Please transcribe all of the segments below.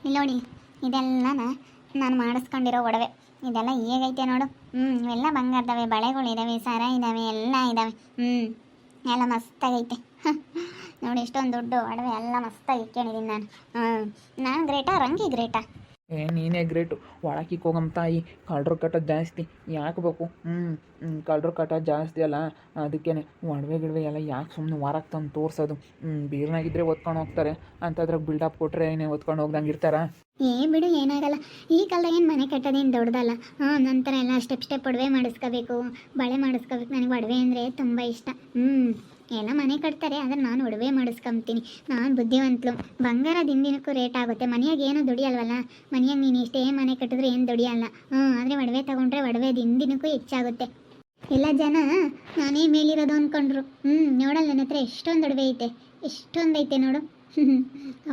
ಇಲ್ಲಿ ನೋಡಿ, ಇದೆಲ್ಲ ನಾನು ಮಾಡಿಸ್ಕೊಂಡಿರೋ ಒಡವೆ. ಇದೆಲ್ಲ ಹೇಗೈತೆ ನೋಡು. ಇವೆಲ್ಲ ಬಂಗಾರದವೆ, ಬಳೆಗಳಿದ್ದಾವೆ, ಸರ ಇದ್ದಾವೆ, ಎಲ್ಲ ಇದ್ದಾವೆ. ಎಲ್ಲ ಮಸ್ತಾಗೈತೆ. ನೋಡಿ, ಇಷ್ಟೊಂದು ದುಡ್ಡು ಒಡವೆ ಎಲ್ಲ ಮಸ್ತಾಗಿ ಇಟ್ಕೊಂಡಿದ್ದೀನಿ ನಾನು. ನಾನು ಗ್ರೇಟಾ, ರಂಗಿ ಗ್ರೇಟಾ? ನೀನೇ ಗ್ರೇಟು. ಒಳಕಿಕ್ಕೆ ಹೋಗಮ್ಮ ತಾಯಿ, ಕಳ್ರ ಕಟ್ಟ ಜಾಸ್ತಿ ಯಾಕೆ ಬೇಕು? ಕಳ್ರ ಕಟ್ಟ ಜಾಸ್ತಿ ಅಲ್ಲ, ಅದಕ್ಕೇ ಒಡವೆ ಗಿಡವೆ ಎಲ್ಲ ಯಾಕೆ ಸುಮ್ಮನೆ ವಾರಕ್ಕೆ ತಂದು ತೋರಿಸೋದು? ಬೀರ್ನಾಗಿದ್ದರೆ ಒತ್ಕೊಂಡು ಹೋಗ್ತಾರೆ, ಅಂಥದ್ರಾಗ ಬಿಲ್ಡಪ್ ಕೊಟ್ಟರೆ ಏನೇ ಒತ್ಕೊಂಡು ಹೋಗ್ದಂಗೆ ಇರ್ತಾರ? ಬಿಡು, ಏನಾಗಲ್ಲ. ಈ ಕಾಲದಾಗ ಏನು ಮನೆ ಕಟ್ಟೋದೇನು ದೊಡ್ಡದಲ್ಲ. ನಂತರ ಎಲ್ಲ ಸ್ಟೆಪ್ ಒಡವೆ ಮಾಡಿಸ್ಕೋಬೇಕು, ಬಳೆ ಮಾಡಿಸ್ಕೋಬೇಕು. ನನಗೆ ಒಡವೆ ಅಂದರೆ ತುಂಬ ಇಷ್ಟ. ಎಲ್ಲ ಮನೆ ಕಟ್ತಾರೆ, ಆದರೆ ನಾನು ಒಡವೆ ಮಾಡಿಸ್ಕೊಂತೀನಿ. ನಾನು ಬುದ್ಧಿವಂತಲು. ಬಂಗಾರ ದಿನಕ್ಕೂ ರೇಟ್ ಆಗುತ್ತೆ. ಮನೆಯಾಗ ಏನೂ ದುಡಿಯಲ್ವಲ್ಲ. ಮನೆಯಾಗ ನೀನು ಎಷ್ಟೇ ಮನೆ ಕಟ್ಟಿದ್ರೆ ಏನು ದುಡಿಯಲ್ಲ. ಆದರೆ ಒಡವೆ ತೊಗೊಂಡ್ರೆ ಒಡವೆ ದಿನಕ್ಕೂ ಹೆಚ್ಚಾಗುತ್ತೆ. ಎಲ್ಲ ಜನ ನಾನೇ ಮೇಲಿರೋದು ಅಂದ್ಕೊಂಡ್ರು. ನೋಡಲ್ಲ, ನನ್ನ ಹತ್ರ ಎಷ್ಟೊಂದು ಒಡವೆ ಐತೆ, ಎಷ್ಟೊಂದು ಐತೆ ನೋಡು.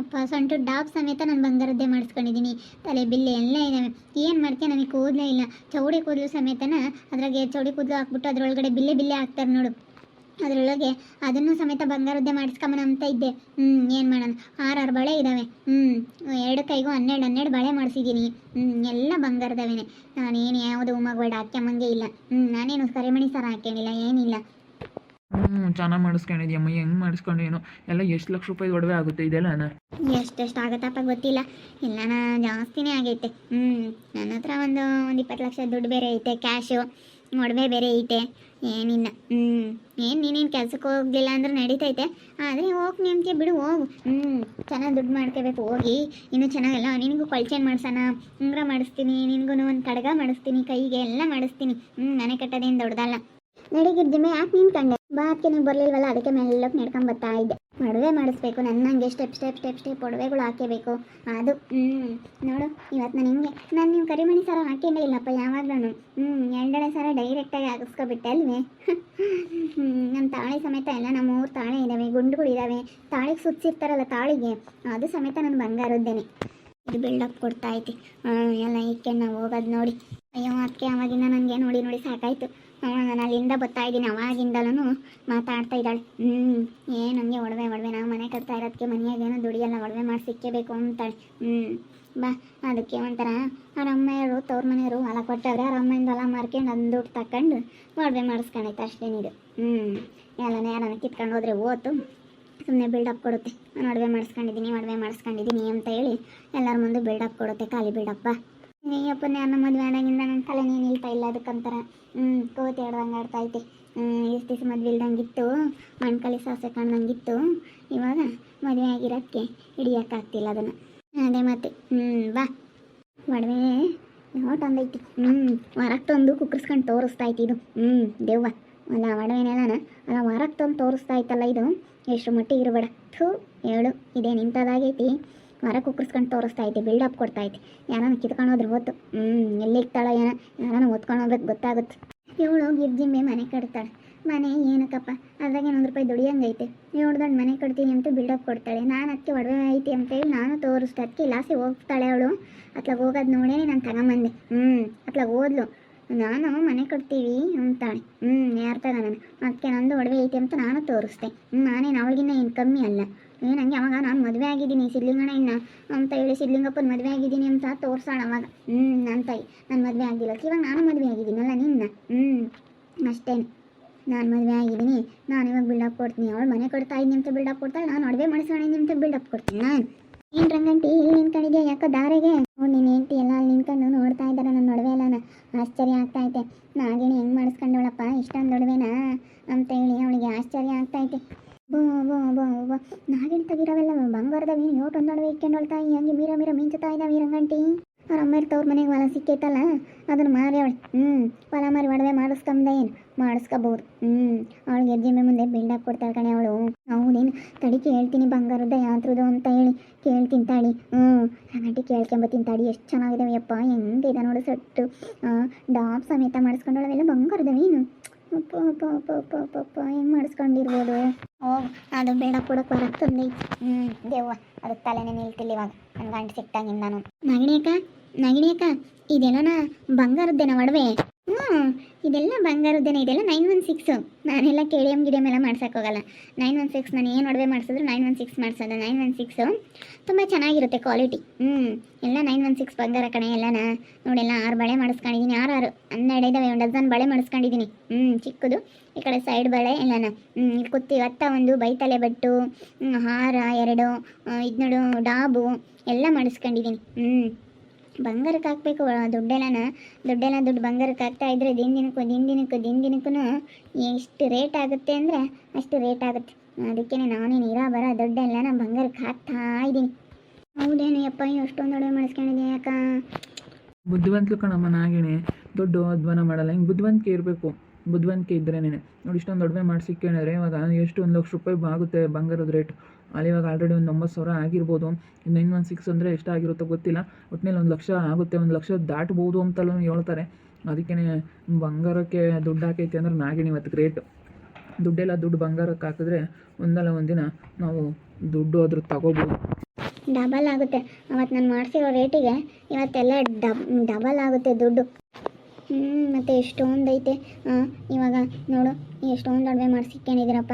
ಅಪ್ಪ, ಸೊಂಟು ಡಾಬ್ ಸಮೇತ ನಾನು ಬಂಗಾರದ್ದೇ ಮಾಡಿಸ್ಕೊಂಡಿದ್ದೀನಿ. ತಲೆ ಬಿಲ್ಲೆ ಎಲ್ಲ ಇದ್ದಾವೆ. ಏನು ಮಾಡ್ತೀಯ, ನನಗೆ ಕೂದಲೇ ಇಲ್ಲ. ಚೌಡಿ ಕೂದಲು ಸಮೇತನ ಅದ್ರಾಗೆ ಚೌಡಿ ಕೂದಲು ಹಾಕ್ಬಿಟ್ಟು ಅದರೊಳಗಡೆ ಬಿಲ್ಲೆ ಹಾಕ್ತಾರೆ ನೋಡು, ಅದರೊಳಗೆ ಅದನ್ನು ಸಮೇತ ಬಂಗಾರದ್ದೇ ಮಾಡಿಸ್ಕೊಂಬನ ಅಂತ ಇದ್ದೆ. ಏನು ಮಾಡೋಣ, 6 ಬಳೆ ಇದ್ದಾವೆ. 2 ಕೈಗೂ 12 ಬಳೆ ಮಾಡಿಸಿದ್ದೀನಿ. ಎಲ್ಲ ಬಂಗಾರದವೇನೆ. ನಾನೇನು ಯಾವುದು ಮಗವಾಡ ಹಾಕ್ಯಮ್ಮಂಗೆ ಇಲ್ಲ. ನಾನೇನು ಕರಿಮಣಿ ಸರ ಹಾಕ್ಯಣಿಲ್ಲ, ಏನಿಲ್ಲ. ಚೆನ್ನಾಗಿ ಮಾಡಿಸ್ಕೊಂಡಿದ್ಯಮ್ಮ. ಹೆಂಗೆ ಮಾಡಿಸ್ಕೊಂಡು ಏನೋ ಎಲ್ಲ ಎಷ್ಟು ಲಕ್ಷ ರೂಪಾಯಿ ಒಡವೆ ಆಗುತ್ತೆ ಇದೆಲ್ಲ? ಎಷ್ಟೆಷ್ಟು ಆಗುತ್ತಪ್ಪ ಗೊತ್ತಿಲ್ಲ, ಎಲ್ಲನ ಜಾಸ್ತಿನೇ ಆಗೈತೆ. ನನ್ನ ಹತ್ರ ಒಂದು 20 ಲಕ್ಷ ದುಡ್ಡು ಬೇರೆ ಐತೆ, ಕ್ಯಾಶು, ಒಡವೆ ಬೇರೆ ಐತೆ. ಏನಿಲ್ಲ. ನೀನೇನು ಕೆಲ್ಸಕ್ಕೆ ಹೋಗಲಿಲ್ಲ ಅಂದ್ರೆ ನಡೀತೈತೆ, ಆದರೆ ಹೋಗಿ ನಿಮ್ಗೆ ಬಿಡು, ಹೋಗು. ಚೆನ್ನಾಗಿ ದುಡ್ಡು ಮಾಡ್ಕೋಬೇಕು, ಹೋಗಿ. ಇನ್ನೂ ಚೆನ್ನಾಗೆಲ್ಲ ನಿನಗೂ ಕೊಳ್ಚೇನು ಮಾಡ್ಸೋಣ, ಉಂಗುರ ಮಾಡಿಸ್ತೀನಿ, ನಿನಗೂ ಒಂದು ಕಡ್ಗ ಮಾಡಿಸ್ತೀನಿ, ಕೈಗೆ ಎಲ್ಲ ಮಾಡಿಸ್ತೀನಿ. ಮನೆ ಕಟ್ಟೋದೇನು ದೊಡ್ಡದಲ್ಲ. ನಡಿಗಿರ್ಜಿಮೆ, ಯಾಕೆ ನೀನು ಕಂಡೆ ಬಾ? ಅದಕ್ಕೆ ನೀವು ಬರಲಿಲ್ವಲ್ಲ, ಅದಕ್ಕೆ ಮೆಲ್ಲಕ್ಕೆ ನಡ್ಕೊಂಡು ಬರ್ತಾ ಇದ್ದೆ. ಒಡವೆ ಮಾಡಿಸ್ಬೇಕು, ನನ್ನಂಗೆ ಸ್ಟೆಪ್ ಒಡವೆಗಳು ಹಾಕಬೇಕು. ಅದು ನೋಡು, ಇವತ್ತು ನಾನು ನೀವು ಕರಿಮಣಿ ಸರ ಹಾಕೇನೇ ಇಲ್ಲಪ್ಪ ಯಾವಾಗಲೂ. 2 ಸರ ಡೈರೆಕ್ಟಾಗಿ ಹಾಕಿಸ್ಕೊಬಿಟ್ಟೆ ಅಲ್ವೇ? ನಮ್ಮ ತಾಳಿ ಸಮೇತ ಎಲ್ಲ ನಮ್ಮ 3 ತಾಳೆ ಇದ್ದಾವೆ, ಗುಂಡುಗಳಿದ್ದಾವೆ. ತಾಳಿಗೆ ಸುತ್ತಿರ್ತಾರಲ್ಲ ತಾಳಿಗೆ, ಅದು ಸಮೇತ ನನ್ನ ಬಂಗಾರದ್ದೇನೆ. ಇದು ಬಿಲ್ಡಪ್ ಕೊಡ್ತಾ ಐತಿ. ಎಲ್ಲ ಇಕ್ಕೆ ನಾವು ಹೋಗೋದು ನೋಡಿ. ಅಯ್ಯೋ, ಅದಕ್ಕೆ ಅವಾಗಿಂದ ನನಗೆ ನೋಡಿ ಸಾಕಾಯಿತು. ನಾನು ಅಲ್ಲಿಂದ ಬರ್ತಾ ಇದ್ದೀನಿ, ಅವಾಗಿಂದಲೂ ಮಾತಾಡ್ತಾ ಇದ್ದಾಳೆ. ಏನು ನನಗೆ ಒಡವೆ ನಾವು ಮನೆ ಕಟ್ತಾ ಇರೋದಕ್ಕೆ ಮನೆಯಾಗೇನೋ ದುಡಿಯಲ್ಲ, ಒಡವೆ ಮಾಡಿ ಸಿಕ್ಕಬೇಕು ಅಂತಾಳೆ. ಬಾ, ಅದಕ್ಕೆ ಒಂಥರ ಅವ್ರ ಅಮ್ಮೆಯವರು ತವ್ರ ಮನೆಯವರು ಹೊಲ ಕೊಟ್ಟವ್ರೆ, ಅವ್ರ ಅಮ್ಮೆಯಿಂದ ಹೊಲ ಮಾರ್ಕೊಂಡು ಅದನ್ನ ದುಡ್ಡು ತಗೊಂಡು ಒಡವೆ ಮಾಡಿಸ್ಕೊಂಡೈತೆ ಅಷ್ಟೇನಿದು. ಯಾರನ್ನ ಕಿತ್ಕೊಂಡು ಹೋದ್ರೆ ಓತು ಸುಮ್ಮನೆ ಬಿಲ್ಡಪ್ ಕೊಡುತ್ತೆ. ನಾನು ಒಡವೆ ಮಾಡಿಸ್ಕೊಂಡಿದ್ದೀನಿ ಅಂತ ಹೇಳಿ ಎಲ್ಲರ ಮುಂದೆ ಬಿಲ್ಡಪ್ ಕೊಡುತ್ತೆ, ಖಾಲಿ ಬಿಲ್ಡಪ್ಪ. ನೀಯಪ್ಪನ ನನ್ನ ಮದುವೆ ಆದಾಗಿಂದ ನನ್ನ ತಲೆ ನೀನು ನಿಲ್ತಾ ಇಲ್ಲ, ಅದಕ್ಕಂತಾರ ಕೋತಿ ಆಡ್ದಂಗೆ ಆಡ್ತಾ ಐತೆ. ಎಷ್ಟು ದಿವಸ ಮದುವೆ ಇಲ್ದಂಗಿತ್ತು, ಮಣ್ಕಲಿ ಸಾಸೆ ಕಾಣ್ದಂಗಿತ್ತು. ಇವಾಗ ಮದುವೆ ಆಗಿರೋಕ್ಕೆ ಹಿಡಿಯೋಕ್ಕಾಗ್ತಿಲ್ಲ ಅದನ್ನು. ಅದೇ ಮತ್ತೆ. ಬಾ, ಒಡವೆ ನೋಟೊಂದೈತಿ. ಹೊರಗೆ ತಂದು ಕುಕ್ಕರ್ಸ್ಕೊಂಡು ತೋರಿಸ್ತಾ ಐತಿ ಇದು. ದೇವ್ವ ಅಲ್ಲ, ಒಡವೆನೆಲ್ಲನ ಅಲ್ಲ ಹೊರಗೆ ತಂದು ತೋರಿಸ್ತಾ ಐತಲ್ಲ ಇದು. ಎಷ್ಟು ಮಟ್ಟಿಗೆ ಇರಬೇಡ. ಹೇಳು, ಇದೇ ನಿಂತದಾಗೈತಿ. ಹೊರಗೆ ಕುಕ್ಕರ್ಸ್ಕೊಂಡು ತೋರಿಸ್ತಾ ಐತಿ, ಬಿಲ್ಡಪ್ ಕೊಡ್ತಾ ಐತಿ. ಯಾರನ್ನ ಕಿತ್ಕೊಂಡು ಹೋದ್ರೆ ಹೊತ್ತು ಎಲ್ಲಿರ್ತಾಳ, ಯಾರನ್ನ ಹೊತ್ಕೊಂಡು ಹೋಗ್ಬೇಕು ಗೊತ್ತಾಗುತ್ತೆ. ಇವಳು ಗಿರ್ಜಿಂಬೆ ಮನೆ ಕಟ್ತಾಳೆ. ಮನೆ ಏನಕ್ಕಪ್ಪ, ಅದ್ರಾಗೆ 1 ರೂಪಾಯಿ ದುಡಿಯಂಗೈತೆ. ದೊಡ್ಡ ಮನೆ ಕಟ್ತೀನಿ ಅಂತ ಬಿಲ್ಡಪ್ ಕೊಡ್ತಾಳೆ. ನಾನು ಅದಕ್ಕೆ ಒಡವೆ ಐತಿ ಅಂತೇಳಿ ನಾನು ತೋರಿಸ್ದೆ. ಅದಕ್ಕೆ ಲಾಸಿ ಹೋಗ್ತಾಳೆ ಅವಳು. ಅತ್ಲಾಗ ಹೋಗೋದು ನೋಡೇನೆ ನಾನು ತಗೊಂಬಂದೆ. ಅತ್ಲಾಗ ಓದ್ಲು, ನಾನು ಮನೆ ಕಟ್ತೀವಿ ಅಂತಾಳೆ. ಯಾರು ನಾನು ಅದಕ್ಕೆ ನಂದು ಒಡವೆ ಐತಿ ಅಂತ ನಾನು ತೋರಿಸ್ದೆ. ನಾನೇನು ಅವಳಿಗಿನ್ನ ಏನು ಕಮ್ಮಿ ಅಲ್ಲ. ನನಗೆ ಅವಾಗ ನಾನು ಮದುವೆ ಆಗಿದ್ದೀನಿ ಸಿದ್ಲಿಂಗಣ್ಣ ಇನ್ನ ಅಂತ ಹೇಳಿ, ಸಿದ್ಲಿಂಗಪ್ಪನ ಮದುವೆ ಆಗಿದ್ದೀನಿ ಅಂತ ತೋರಿಸಾಳ ಅವಾಗ. ನನ್ನ ತಾಯಿ ನಾನು ಮದುವೆ ಆಗಿಲ್ಲ, ಇವಾಗ ನಾನು ಮದುವೆ ಆಗಿದ್ದೀನಲ್ಲ ನಿನ್ನ. ಅಷ್ಟೇನೆ, ನಾನು ಮದುವೆ ಆಗಿದ್ದೀನಿ, ನಾನು ಇವಾಗ ಬಿಲ್ಡಪ್ ಕೊಡ್ತೀನಿ. ಅವಳು ಮನೆ ಕೊಡ್ತಾ ಇದ್ದೀನಿ ಅಂತ ಬಿಲ್ಡಪ್ ಕೊಡ್ತಾಳೆ, ನಾನು ಒಡವೆ ಮಾಡಿಸ್ಕೊಂಡಿದ್ದೀನಿ ಅಂತ ಬಿಲ್ಡಪ್ ಕೊಡ್ತೀನಿ. ನಾನು ಏನು ರಂಗಂಟಿ ಇಲ್ಲಿ ನಿಂತ್ಕೊಂಡಿದ್ಯಾ? ಯಾಕೋ ದಾರೆಗೆ ನೀನು ಹೆಂಡ್ತಿ ಎಲ್ಲ ಅಲ್ಲಿ ನಿಂತ್ಕೊಂಡು ನೋಡ್ತಾ ಇದ್ದಾರೆ ನನ್ನ ಒಡವೆ ಎಲ್ಲನ. ಆಶ್ಚರ್ಯ ಆಗ್ತಾಯಿತೆ. ನಾಗೇಣಿ ಹೆಂಗೆ ಮಾಡಿಸ್ಕೊಂಡವಳಪ್ಪ ಇಷ್ಟೊಂದು ಒಡವೆನಾ ಅಂತ ಹೇಳಿ ಅವಳಿಗೆ ಆಶ್ಚರ್ಯ ಆಗ್ತಾಯಿತೆ. ನಾಗೇಣಿ ತೆಗಿರೋವೆಲ್ಲ ಬಂಗಾರದವಿ, ಯೋಟೊಂದು ಒಡವೆ ಇಟ್ಕೊಂಡೊಳ್ತಾ ಹಂಗೆ ಮೀರ ಮಿಂಚುತ್ತಾ ಇದ್ದಾವೆ ರಂಗಂಟಿ. ಅವ್ರ ಅಮ್ಮರ ತವ್ರ ಮನೆಗೆ ಹೊಲ ಸಿಕ್ಕೈತಲ್ಲ, ಅದನ್ನು ಮಾರಿ ಅವಳು ಹೊಲ ಮಾರಿ ಒಡವೆ ಮಾಡಿಸ್ಕೊಂಬ ಏನು ಮಾಡಿಸ್ಕೋಬಹುದು. ಅವಳಿಗೆ ಗೆಜ್ಜೆಮೆ ಮುಂದೆ ಬಿಲ್ಡಪ್ ಕೊಡ್ತಾಳೆ ಕಣೆ ಅವಳು. ಹೌದೇನು, ತಡಿಕೆ ಹೇಳ್ತೀನಿ ಬಂಗಾರದ ಯಾತ್ರದು ಅಂತ ಹೇಳಿ ಕೇಳ್ತೀನಿ ತಾಳಿ. ರಂಗಂಟಿ ಕೇಳ್ಕೊಂಬತ್ತೀನಿ ತಾಡಿ. ಎಷ್ಟು ಚೆನ್ನಾಗಿದ್ದಾವೆ ಅಪ್ಪ, ಹೆಂಗಿದೆ ನೋಡು ಸೆಟ್ಟು. ಡಾಬ್ ಸಮೇತ ಮಾಡಿಸ್ಕೊಂಡೊಳವೆಲ್ಲ ಬಂಗಾರದವೇನು. ಅಪ್ಪ ಅಪ್ಪ ಅಪ್ಪ ಅಪ್ಪ ಅಪ್ಪ ಅಪ್ಪ ಹೆಂಗೆ ಮಾಡಿಸ್ಕೊಂಡಿರ್ಬೋದು. ಅದು ಬೇಡ ಕೊಡೋಕೆ ಹೊರಗೆ ತಂದೈತಿ. ದೇವ್ವ ಅದಕ್ಕೆ ತಲೆನೇ ನಿಲ್ತಿಲ್ಲ ಇವಾಗ. ನನ್ನ ಗಂಟು ಸಿಕ್ತಾಗಿಂದ ನಾನು. ನಗಿಣಿಯಕ್ಕ ಇದೇನೋನ ಬಂಗಾರದ್ದೇನ ಒಡವೆ? ಇದೆಲ್ಲ ಬಂಗಾರದ್ದೇನೆ, ಇದೆಲ್ಲ 916. ನಾನೆಲ್ಲ KDM ಗಿಡಿಯಮ್ ಎಲ್ಲ ಮಾಡ್ಸೋಕ್ಕೋಗಲ್ಲ. 916 ನಾನು ಏನು ಒಡವೆ ಮಾಡಿಸಿದ್ರು 916 ಮಾಡಿಸೋದು. 916 ತುಂಬ ಚೆನ್ನಾಗಿರುತ್ತೆ ಕ್ವಾಲಿಟಿ. ಎಲ್ಲ 916 ಬಂಗಾರ ಕಣೆ ಎಲ್ಲನ. ನೋಡೆಲ್ಲ 6 ಬಳೆ ಮಾಡಿಸ್ಕೊಂಡಿದ್ದೀನಿ. 6 12 ಇದ್ದಾವೆ. 1 ಡಜನ್ ಬಳೆ ಮಾಡಿಸ್ಕೊಂಡಿದ್ದೀನಿ. ಚಿಕ್ಕದು ಈ ಕಡೆ ಸೈಡ್ ಬಳೆ ಎಲ್ಲನ. ಕುತ್ತಿ ಅತ್ತ ಒಂದು ಬೈತಲೆ ಬಟ್ಟು, ಹಾರ 2, ಇದು ನೋಡು ಡಾಬು ಎಲ್ಲ ಮಾಡಿಸ್ಕೊಂಡಿದ್ದೀನಿ. ಬಂಗಾರಕ್ಕೆ ಹಾಕಬೇಕು ದುಡ್ಡು ಬಂಗಾರಕ್ಕೆ ಹಾಕ್ತಾ ಇದ್ದರೆ ದಿನದಿನಕ್ಕೂ ಎಷ್ಟು ರೇಟ್ ಆಗುತ್ತೆ ಅಂದರೆ ಅಷ್ಟು ರೇಟ್ ಆಗುತ್ತೆ. ಅದಕ್ಕೆ ನಾನೇನು ಬರೋ ದುಡ್ಡೆಲ್ಲ ನಾನು ಬಂಗಾರಕ್ಕೆ ಹಾಕ್ತಾ ಇದ್ದೀನಿ. ಹೌದೇನು ಯಪ್ಪ, ಅಷ್ಟೊಂದು ಒಡವೆ ಮಾಡಿಸ್ಕೊಂಡಿದ್ದೀನಿ ಯಾಕ? ಬುದ್ಧಿವಂತಲು ಕಣಮ್ಮ ನಾಗೇನೆ, ದೊಡ್ಡ ಅಧ್ವಾನ ಮಾಡಲ್ಲ. ಹಿಂಗೆ ಬುದ್ಧಿವಂತಿಕೆ ಇರಬೇಕು. ಬುದ್ಧಿವಂತಿಕೆ ಇದ್ದರೇನೆ ನೋಡಿ ಇಷ್ಟೊಂದು ಒಡವೆ ಮಾಡಿಸಿ ಕೇಳಿದ್ರೆ ಇವಾಗ ಎಷ್ಟು 1 ಲಕ್ಷ ರೂಪಾಯಿ ಆಗುತ್ತೆ ಬಂಗಾರದ ರೇಟ್. ಅಲ್ಲಿ ಇವಾಗ ಆಲ್ರೆಡಿ ಒಂದು 9,000 ಆಗಿರ್ಬೋದು. 916 ಅಂದರೆ ಎಷ್ಟಾಗಿರುತ್ತೋ ಗೊತ್ತಿಲ್ಲ. ಒಟ್ಟಿನಲ್ಲಿ 1 ಲಕ್ಷ ಆಗುತ್ತೆ, 1 ಲಕ್ಷ ದಾಟ್ಬೋದು ಅಂತಲೂ ಹೇಳ್ತಾರೆ. ಅದಕ್ಕೇ ಬಂಗಾರಕ್ಕೆ ದುಡ್ಡು ಹಾಕೈತೆ ಅಂದ್ರೆ ನಾಗಿಣಿ ಇವತ್ತು ಗ್ರೇಟ್. ದುಡ್ಡು ಬಂಗಾರಕ್ಕೆ ಹಾಕಿದ್ರೆ ಒಂದಲ್ಲ ಒಂದಿನ ನಾವು ದುಡ್ಡು ಅದ್ರ ತಗೋಬೋದು. ಡಬಲ್ ಆಗುತ್ತೆ. ಅವತ್ತು ನಾನು ಮಾಡಿಸಿರೋ ರೇಟಿಗೆ ಇವತ್ತೆಲ್ಲ ಡಬಲ್ ಆಗುತ್ತೆ ದುಡ್ಡು. ಮತ್ತು ಎಷ್ಟೊಂದು ಐತೆ. ಇವಾಗ ನೋಡು ಎಷ್ಟೊಂದು ಒಡವೆ ಮಾಡಿಸಿಕೊಂಡಿದ್ದೀರಪ್ಪ.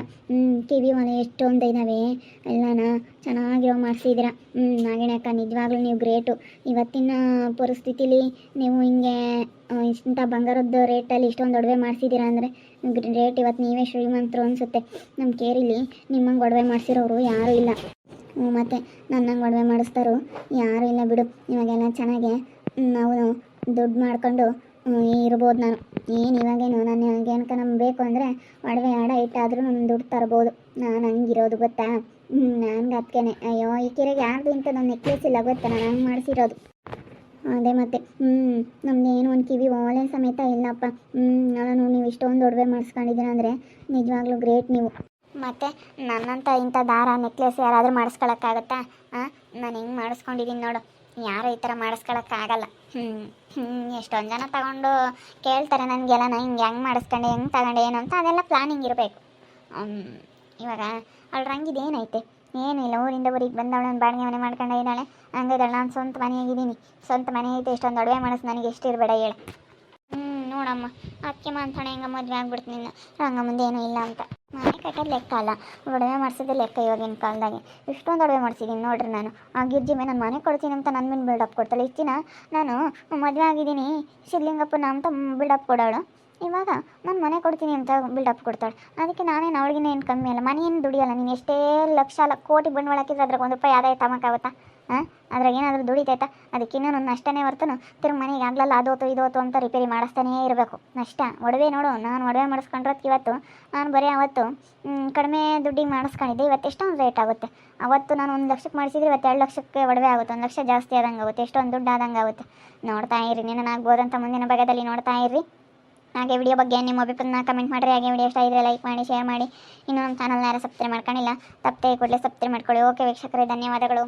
ಕಿವಿ ಒಲೆ ಎಷ್ಟೊಂದು ಇದ್ದಾವೆ. ಎಲ್ಲನ ಚೆನ್ನಾಗಿರೋ ಮಾಡಿಸಿದ್ದೀರ. ನಾಗೇಣ ಅಕ್ಕ ನಿಜವಾಗ್ಲೂ ನೀವು ಗ್ರೇಟು. ಇವತ್ತಿನ ಪರಿಸ್ಥಿತಿಲಿ ನೀವು ಹಿಂಗೆ ಇಂಥ ಬಂಗಾರದ ರೇಟಲ್ಲಿ ಇಷ್ಟೊಂದು ಒಡವೆ ಮಾಡಿಸಿದ್ದೀರ ಅಂದರೆ ರೇಟ್ ಇವತ್ತು ನೀವೇ ಶ್ರೀಮಂತರು ಅನಿಸುತ್ತೆ. ನಮ್ಮ ಕೇರಿಲಿ ನಿಮ್ಮಂಗೆ ಒಡವೆ ಮಾಡಿಸಿರೋರು ಯಾರೂ ಇಲ್ಲ. ಮತ್ತು ನನ್ನಂಗೆ ಒಡವೆ ಮಾಡಿಸ್ತಾರೋ ಯಾರೂ ಇಲ್ಲ ಬಿಡು. ಇವಾಗೆಲ್ಲ ಚೆನ್ನಾಗೆ ನಾವು ದುಡ್ಡು ಮಾಡ್ಕೊಂಡು ಇರ್ಬೋದು. ನಾನು ಇವಾಗೇನು ನನಗೇನಕ ನಮ್ಗೆ ಬೇಕು ಅಂದರೆ ಒಡವೆ ಆಡ ಇಟ್ಟಾದರೂ ನಾನು ದುಡ್ಡು ತರ್ಬೋದು. ನಾನು ಹಂಗಿರೋದು ಗೊತ್ತಾ. ನನಗೆ ಅದಕ್ಕೇನೆ ಅಯ್ಯೋ ಈ ಕೆರೆಗೆ ಯಾರ್ದು ಇಂಥದ್ದು ಒಂದು ನೆಕ್ಲೆಸ್ ಇಲ್ಲ ಗೊತ್ತಾ, ನಾನು ಹಂಗೆ ಮಾಡಿಸಿರೋದು. ಅದೇ ಮತ್ತೆ ನಮ್ದು ಏನು ಒಂದು ಕಿವಿ ಓಲೆ ಸಮೇತ ಇಲ್ಲಪ್ಪ. ನಾನು ನೀವು ಇಷ್ಟೊಂದು ಒಡವೆ ಮಾಡಿಸ್ಕೊಂಡಿದ್ದೀರ ಅಂದರೆ ನಿಜವಾಗ್ಲೂ ಗ್ರೇಟ್ ನೀವು. ಮತ್ತು ನನ್ನಂಥ ಇಂಥ ದಾರ ನೆಕ್ಲೆಸ್ ಯಾರಾದರೂ ಮಾಡಿಸ್ಕೊಳಕ್ಕಾಗತ್ತಾ? ನಾನು ಹಿಂಗೆ ಮಾಡಿಸ್ಕೊಂಡಿದ್ದೀನಿ ನೋಡು, ಯಾರು ಈ ಥರ ಮಾಡಿಸ್ಕೊಳಕ್ಕಾಗಲ್ಲ. ಎಷ್ಟೊಂದು ಜನ ತಗೊಂಡು ಕೇಳ್ತಾರೆ ನನಗೆಲ್ಲ, ನಾನು ಹಿಂಗೆ ಹೆಂಗೆ ಮಾಡಿಸ್ಕೊಂಡೆ ಹೆಂಗೆ ತಗೊಂಡೆ ಏನು ಅಂತ. ಅದೆಲ್ಲ ಪ್ಲ್ಯಾನಿಂಗ್ ಇರಬೇಕು. ಇವಾಗ ಅಳ್ರಂಗಿದ್ದು ಏನೈತೆ? ಏನೂ ಇಲ್ಲ. ಊರಿಂದ ಊರಿಗೆ ಬಂದವಳು ಒಂದು ಬಾಡಿಗೆ ಮನೆ ಮಾಡ್ಕೊಂಡು ಇದ್ದಾಳೆ. ಹಂಗದಳು. ನಾನು ಸ್ವಂತ ಮನೆಯಾಗಿದ್ದೀನಿ, ಸ್ವಂತ ಮನೆ ಐತೆ. ಇಷ್ಟೊಂದು ಒಡವೆ ಮಾಡಿಸ್ ನನಗೆ ಎಷ್ಟು ಇರಬೇಡ ಹೇಳು. ನೋಡಮ್ಮ ಅಕ್ಕಿ ಮಾತಾಡ ಹೆಂಗೆ ಮದುವೆ ಆಗ್ಬಿಡ್ತು ನಿನ್ನ ಹಂಗೆ ಮುಂದೆ ಏನೂ ಇಲ್ಲ ಅಂತ. ಮನೆ ಕಟ್ಟೋದು ಲೆಕ್ಕ ಅಲ್ಲ, ಒಡವೆ ಮಾಡಿಸೋದೇ ಲೆಕ್ಕ. ಇವಾಗಿನ ಕಾಲದಾಗೆ ಇಷ್ಟೊಂದು ಒಡವೆ ಮಾಡಿಸಿದ್ದೀನಿ ನೋಡ್ರಿ. ನಾನು ಆ ಗಿರ್ಜಿಮೆ ನಾನು ಮನೆ ಕೊಡ್ತೀನಿ ಅಂತ ನನ್ನ ಮೇಲೆ ಬಿಲ್ಡಪ್ ಕೊಡ್ತಾಳೆ. ಇಷ್ಟು ದಿನ ನಾನು ಮದುವೆ ಆಗಿದ್ದೀನಿ ಶಿವಲಿಂಗಪ್ಪನ ಅಂತ ಬಿಲ್ಡಪ್ ಕೊಡೋಳು. ಇವಾಗ ನಾನು ಮನೆ ಕೊಡ್ತೀನಿ ಅಂತ ಬಿಲ್ಡಪ್ ಕೊಡ್ತಾಳೆ. ಅದಕ್ಕೆ ನಾನೇನು ಅವಳಿಗಿನ ಏನು ಕಮ್ಮಿ ಅಲ್ಲ. ಮನೆ ಏನು ದುಡಿಯಲ್ಲ. ನೀನು ಎಷ್ಟೇ ಲಕ್ಷ ಕೋಟಿ ಬಂಡವಾಳ ಹಾಕಿದ್ರೆ ಅದ್ರಾಗ 1 ರೂಪಾಯಿ ಆದಾಯ ತಗೋಕ್ಕಾಗುತ್ತಾ? ಅದ್ರಾಗ ಏನಾದರೂ ದುಡಿತೈತಾ? ಅದಕ್ಕಿನ್ನೂ ನನ್ನ ಅಷ್ಟೇ ಹೊರ್ತನು ತಿರುಗಿ ಮನೆಗೆ ಆಗ್ಲಲ್ಲ ಅದೋತು ಇದೋತು ಅಂತ ರಿಪೇರಿ ಮಾಡಿಸ್ತಾನೇ ಇರಬೇಕು ಅಷ್ಟ. ಒಡವೆ ನೋಡು, ನಾನು ಒಡವೆ ಮಾಡಿಸ್ಕೊಂಡ್ರೊತ್ತಿಗೆ ಇವತ್ತು ನಾನು ಬರೀ ಅವತ್ತು ಕಡಿಮೆ ದುಡ್ಡಿಗೆ ಮಾಡಿಸ್ಕೊಂಡಿದ್ದೆ. ಇವತ್ತು ಎಷ್ಟೊಂದು ರೇಟ್ ಆಗುತ್ತೆ. ಅವತ್ತು ನಾನು 1 ಲಕ್ಷಕ್ಕೆ ಮಾಡಿಸಿದ್ರೆ ಇವತ್ತು 2 ಲಕ್ಷಕ್ಕೆ ಒಡವೆ ಆಗುತ್ತೆ. 1 ಲಕ್ಷ ಜಾಸ್ತಿ ಆದಂಗೆ ಆಗುತ್ತೆ. ಎಷ್ಟೊಂದು ದುಡ್ಡು ಆದಂಗೆ ಆಗುತ್ತೆ. ನೋಡ್ತಾ ಇರಿ, ನಿನ್ನನಾಗ್ಬೋದಂತ ಮುಂದಿನ ಭಾಗದಲ್ಲಿ ನೋಡ್ತಾ ಇರ್ರಿ. ಹಾಗೆ ವಿಡಿಯೋ ಬಗ್ಗೆ ನಿಮ್ಮ ಅಭಿಪ್ರಾಯನ ಕಮೆಂಟ್ ಮಾಡಿರಿ. ಹಾಗೆ ವಿಡಿಯೋ ಇಷ್ಟ ಇದ್ದರೆ ಲೈಕ್ ಮಾಡಿ, ಶೇರ್ ಮಾಡಿ. ಇನ್ನೂ ನಮ್ಮ ಚಾನಲ್ನ ಯಾರು ಸಬ್ಸ್ಕ್ರೈಬ್ ಮಾಡ್ಕೊಂಡಿಲ್ಲ ತಪ್ಪದೆ ಕೂಡಲೇ ಸಬ್ಸ್ಕ್ರೈಬ್ ಮಾಡ್ಕೊಳ್ಳಿ. ಓಕೆ ವೀಕ್ಷಕರೇ, ಧನ್ಯವಾದಗಳು.